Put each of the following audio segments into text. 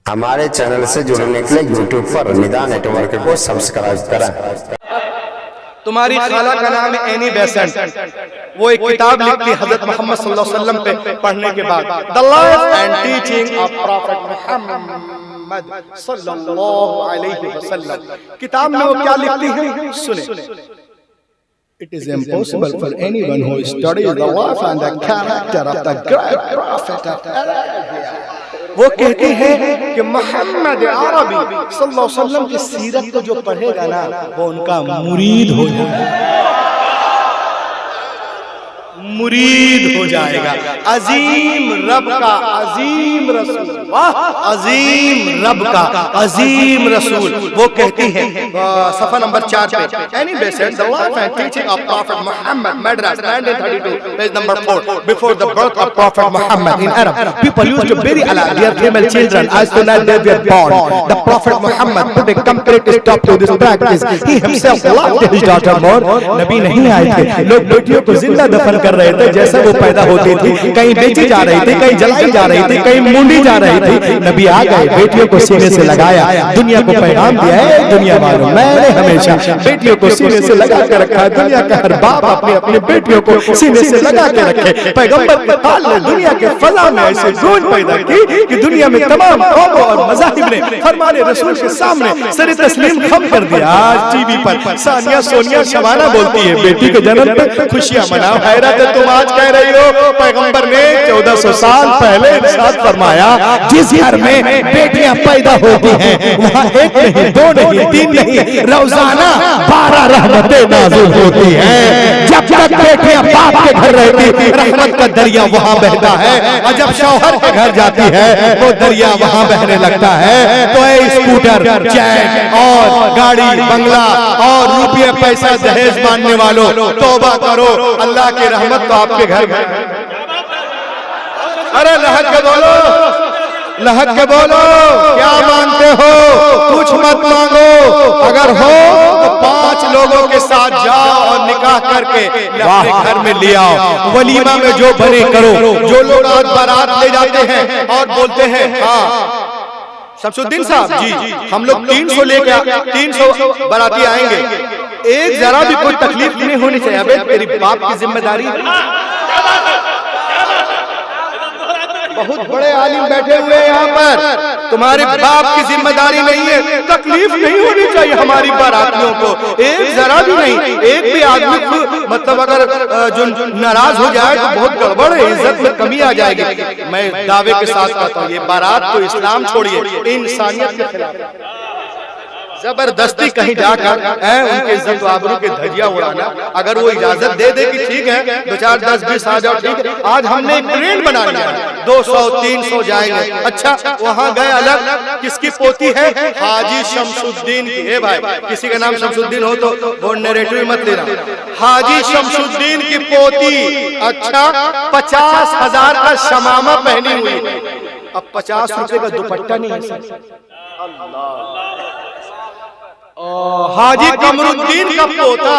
हमारे चैनल से जुड़ने के लिए यूट्यूब पर निदा नेटवर्क को सब्सक्राइब करें। तुम्हारी खाला का नाम है एनी बेसेंट। वो एक किताब लिखती हजरत मोहम्मद सल्लल्लाहु अलैहि वसल्लम पे पढ़ने के बाद, the life and teaching of prophet Mohammad सल्लल्लाहु अलैहि वसल्लम। किताब में वो क्या लिखती है सुने। It is impossible for anyone who studies the life and the character of the great prophet of Arabia। वो कहती है कि मोहम्मद अरबी सल्लल्लाहु अलैहि वसल्लम की सीरत को जो पढ़ेगा ना वो उनका मुरीद हो जाएगा, मुरीद हो जाएगा। अजीम रब का अजीम रसूल, वाह अजीम रब का अजीम रसूल। वो कहती है सफा नंबर 4 पे, Annie Besant the life and teaching of prophet Mohammad, Madras 1932 page number 4। Before the birth of prophet Mohammad in Arab people used to bury alive their female children as soon as they were born. The prophet Muhammad put a complete stop to this practice. He himself loved his daughter more. नबी नहीं आए थे, लोग बेटियों को जिंदा दफन कर रहे थे जैसे वो पैदा होती थी, कहीं बेची जा रही थी, कहीं जलाई जा रही थी, कहीं मूंडी जा रही थी। नबी आ गए, बेटियों को सीने से लगाया, दुनिया को पैगाम दिया है, दुनिया वालों मैंने हमेशा बेटियों को सीने से लगा के रखा है। दुनिया का हर बाप अपनी अपनी बेटियों को सीने से लगा के रखे। पैगंबर के हाल ने दुनिया के फजा में ऐसे गूंज पैदा की कि दुनिया में तमाम कौमों और मज़ाहिब ने फरमाने रसूल के सामने सर तस्लीम खम कर दिया। आज टीवी पर सानिया सोनिया शबाना बोलती है बेटी के जन्म पे खुशियां मनाओ। हैरत है तुम आज कह रही हो पैगंबर ने 1400 साल पहले इरशाद फरमाया, जिस घर में बेटियां पैदा होती हैं वहाँ एक नहीं, दो नहीं, तीन नहीं, रोजाना 12 रहमतें नाज़िल होती हैं। जब तक बेटियां बाप के घर रहती रहमत का दरिया वहाँ बहता है, और जब शौहर के घर जाती है वो दरिया वहाँ बहने लगता है। तो ये स्कूटर, चैन और गाड़ी, बंगला और रुपये पैसा दहेज मानने वालों, तौबा करो, अल्लाह की रहमत तो आपके घर में। अरे लहक के बोलो, लहक के बोलो, क्या मानते हो? कुछ मत मांगो, अगर हो तो 5 लोगों के साथ जाओ और निकाह करके अपने घर में ले आओ। वलीमा में जो बने करो। जो लोग आज बारात ले जाते हैं और बोलते हैं हाँ शमसुद्दीन साहब जी हम लोग 300 लेके 300 बाराती आएंगे, एक जरा भी कोई तकलीफ नहीं होनी चाहिए। अबे तेरी बाप की जिम्मेदारी। बहुत बड़े आलिम बैठे हुए हैं यहाँ पर, तुम्हारे बाप की जिम्मेदारी नहीं है, तकलीफ नहीं होनी चाहिए हमारी बारातियों को, एक जरा भी नहीं। एक भी आदमी मतलब अगर जो नाराज हो जाए तो बहुत गड़बड़ है, इज्जत में कमी आ जाएगी। मैं दावे के साथ कहता हूँ ये बारात तो इस्लाम छोड़िए, इंसानियत के खिलाफ जबरदस्ती कहीं जाकर उनके इज्जत आबरू के धजिया उड़ाना। अगर वो इजाजत दे दे कि ठीक है 2 4 10 20 आ जाओ, ठीक है। आज हमने एक ट्रेन बना लिया, 200 300 जाएंगे। अच्छा वहाँ गए अलग, किसकी पोती है? हाजी शमसुद्दीन की है। भाई किसी का नाम शमसुद्दीन हो तो वो नैरेटिव मत लेना। हाजी शमसुद्दीन की पोती, अच्छा 50,000 का शमामा पहनी हुई, अब 50 रुपए का दुपट्टा नहीं है। हाजी कमरुद्दीन का पोता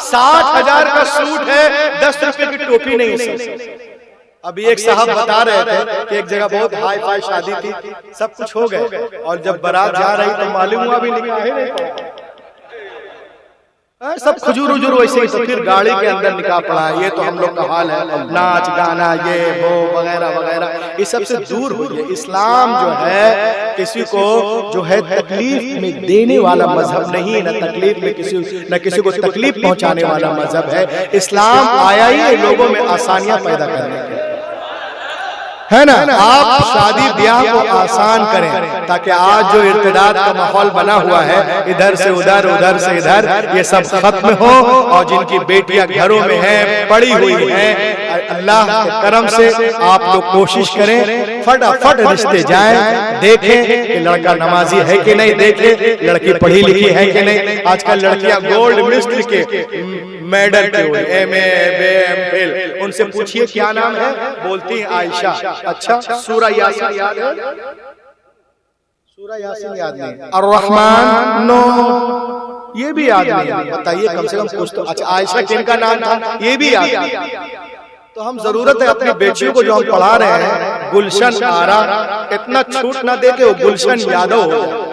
60,000 का सूट है, 10 रुपए की टोपी नहीं है। अभी एक साहब बता रहे थे कि एक जगह बहुत हाई फाई शादी थी, सब कुछ हो गए और जब बारात जा रही तो मालूम हुआ भी निकाह नहीं, सब खुजूर उजूर वैसे ही। तो फिर गाड़ी के अंदर निकाह पड़ा। ये तो हम लोग का हाल है, नाच गाना ये वो वगैरह वगैरह, इस सब से दूर हो जाए। इस्लाम जो है किसी को जो है तकलीफ में देने वाला मजहब नहीं है, न तकलीफ में किसी को तकलीफ पहुंचाने वाला मजहब है। इस्लाम आया ही लोगों में आसानियां पैदा करने के, है ना। आप शादी ब्याह को आसान करें ताकि आज जो इर्तिदाद का माहौल बना हुआ है, इधर से उधर उधर से इधर, ये सब खत्म हो। और जिनकी बेटियां घरों में हैं, पड़ी हुई हैं, अल्लाह के करम से आप लोग कोशिश करें फटाफट रिश्ते जाएं, देखें कि लड़का नमाजी है कि नहीं, देखें लड़की पढ़ी लिखी है कि नहीं। आजकल लड़कियां गोल्ड मिस्ट्री के मेडल के हुए, MA MPhil, उनसे पूछिए क्या नाम है, बोलती है आयशा। अच्छा सूरा यासीन याद है? सूरा यासीन याद नहीं, अर्रहमान नो ये भी याद नहीं। बताइए कम से कम कुछ तो। अच्छा आयशा किनका नाम था ये भी याद नहीं। तो हम जरूरत है अपनी बेटियों को जो हम पढ़ा रहे हैं गुलशन आरा, इतना छूट ना दे के वो गुलशन यादव हो जाए।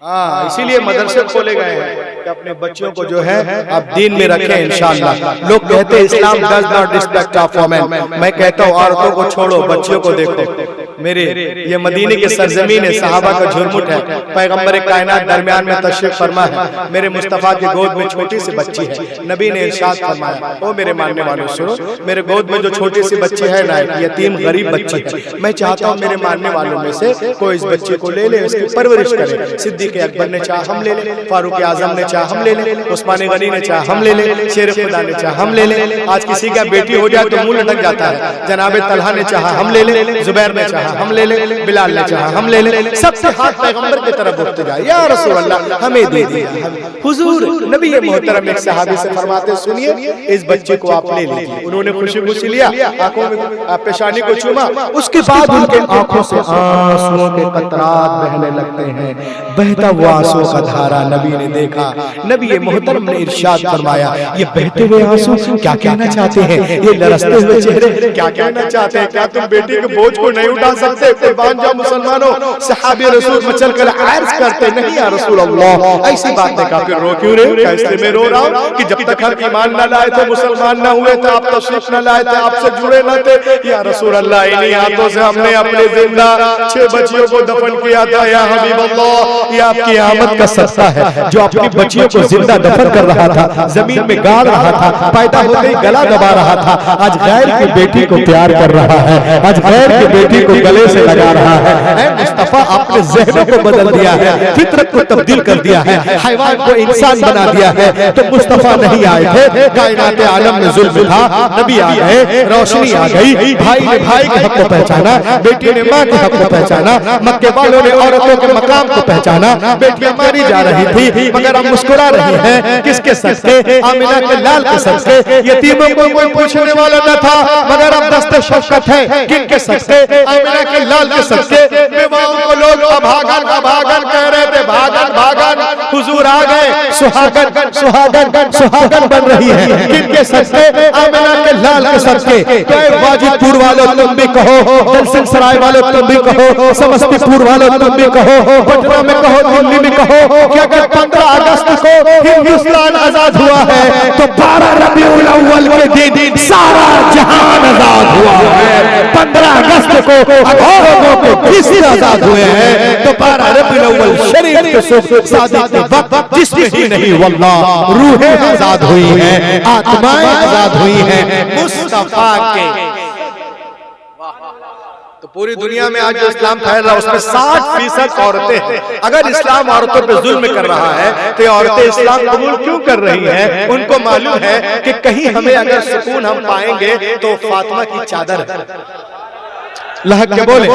हाँ, इसीलिए मदरसे खोले गए हैं कि अपने बच्चों को जो है आप दीन में रखें इंशाअल्लाह। लोग कहते हैं इस्लाम does not respect of women, मैं कहता हूँ औरतों को छोड़ो, बच्चियों को देखो। मेरे ये मदीने की सरजमीन है, सहाबा का झुरमुट है, पैगंबर कायनात दरमियान में तशरीफ फरमा है, मेरे मुस्तफा की गोद में छोटी सी बच्ची है। नबी ने इरशाद फरमाया, ओ मेरे मानने वालों सुनो, मेरे गोद में जो छोटी सी बच्ची है ना, यतीम गरीब बच्ची है, मैं चाहता हूँ मेरे मानने वालों में से कोई इस बच्चे को ले ले, उसकी परवरिश करे। सिद्दीक अकबर ने चाहा हम ले ले, फारूक आजम ने चाहा हम ले ले, उस्मान गनी ने चाहा हम ले ले, शेर खुदा ने चाहा हम ले ले। आज किसी का बेटी हो जाए तो मुंह लटक जाता है। जनाब तलहा ने चाहा हम ले ले, जुबैर ने चाहा हम ले ले, बिलाल ने चाहा हम ले ले। सबसे हाथ पैगंबर की तरफ उठते जाए, या रसूल अल्लाह हमें दे दिया। हुजूर नबी मोहतरम एक सहाबी से फरमाते, सुनिए इस बच्चे को आप ले लीजिए। उन्होंने खुशी खुशी लिया, आंखों में पेशानी को चूमा, उसके बाद उनके आंखों से आंसुओं के कतरात बहने लगते हैं। बहता हुआ आंसुओं का धारा नबी ने देखा। नबी मोहतरम ने इरशाद फरमाया, ये बहते हुए आंसू क्या कहना चाहते हैं? ये लरसते हुए चेहरे क्या कहना चाहते हैं? क्या तुम बेटी के बोझ को नहीं उठा सकते? कुर्बान जाओ मुसलमानों। सहाबे रसूल मचल कर अर्ज करते, नहीं या रसूल अल्लाह, ऐसी बात है, फिर रो क्यों रहे? कैसे मैं रो रहा हूँ कि जब तक हम ईमान न लाए थे, मुसलमान न हुए थे, आप तशरीफ न लाए थे, आपसे जुड़े न थे, या रसूल अल्लाह इन्हीं हाथों से हमने अपने जिंदा 6 बच्चियों को दफन किया था। या हबीब अल्लाह, ये आपकी आमद का सस्ता है, जो अपनी बच्चियों को जिंदा दफन कर रहा था, जमीन में गाड़ रहा था, पैदा होते ही गला दबा रहा था, आज गैर की बेटी को प्यार कर रहा है, आज गैर की बेटी को गले से लगा रहा है। मुस्तफा आपने ज़हनों को बदल दिया है, फितरत को तब्दील कर दिया है, हैवान को इंसान बना दिया है। तो मुस्तफा नहीं आए थे, कायनात आलम में जुल्म था, नबी आ गए, रोशनी आ गई, भाई ने भाई के हक को पहचाना, बेटी ने माँ के हक को पहचाना, मक्के वालों ने औरतों के मकाम को पहचाना। बेटियां मारी जा रही थी मगर हम मुस्कुरा रहे हैं, किसके सदके? आमिना के लाल के सदके। यतीमों को कोई पूछने वाला न था मगर अब दस्ते शफकत है, किनके सदके? आमिना के लाल के सदके। विवाहों को लोग अभागन अभागन कह रहे थे, भागन भागन, हुजूर आ गए, सुहागन सुहागन सुहागन बन रही है, किनके सदके? आमिना के लाल के सदके। वाजिदपुर वालों तुम भी कहो, दलसिंह सराय वालों तुम भी कहो, समस्तीपुर वालों तुम भी कहो, पटना में कहो, दिल्ली में कहो कि अगर 15 अगस्त को हिंदुस्तान आजाद हुआ है तो 12 रबीउल अव्वल के दिन सारा जहान आजाद हुआ है। 15 अगस्त को लोगों को किसी आजाद हुए हैं तो 12 रबीउल अव्वल शरीफ के शुभ शादी के वक्त जिसमें ही नहीं वल्लाह रूहें आजाद हुई हैं, आत्माएं आजाद हुई हैं मुस्तफा के। तो पूरी दुनिया में आज जो इस्लाम फैल रहा है उसमें 60% औरतें हैं। अगर इस्लाम औरतों पे जुल्म कर रहा है तो औरतें इस्लाम कबूल क्यों कर रही हैं? उनको मालूम है कि कहीं हमें अगर सुकून हम पाएंगे तो फातिमा की चादर लहक के बोले।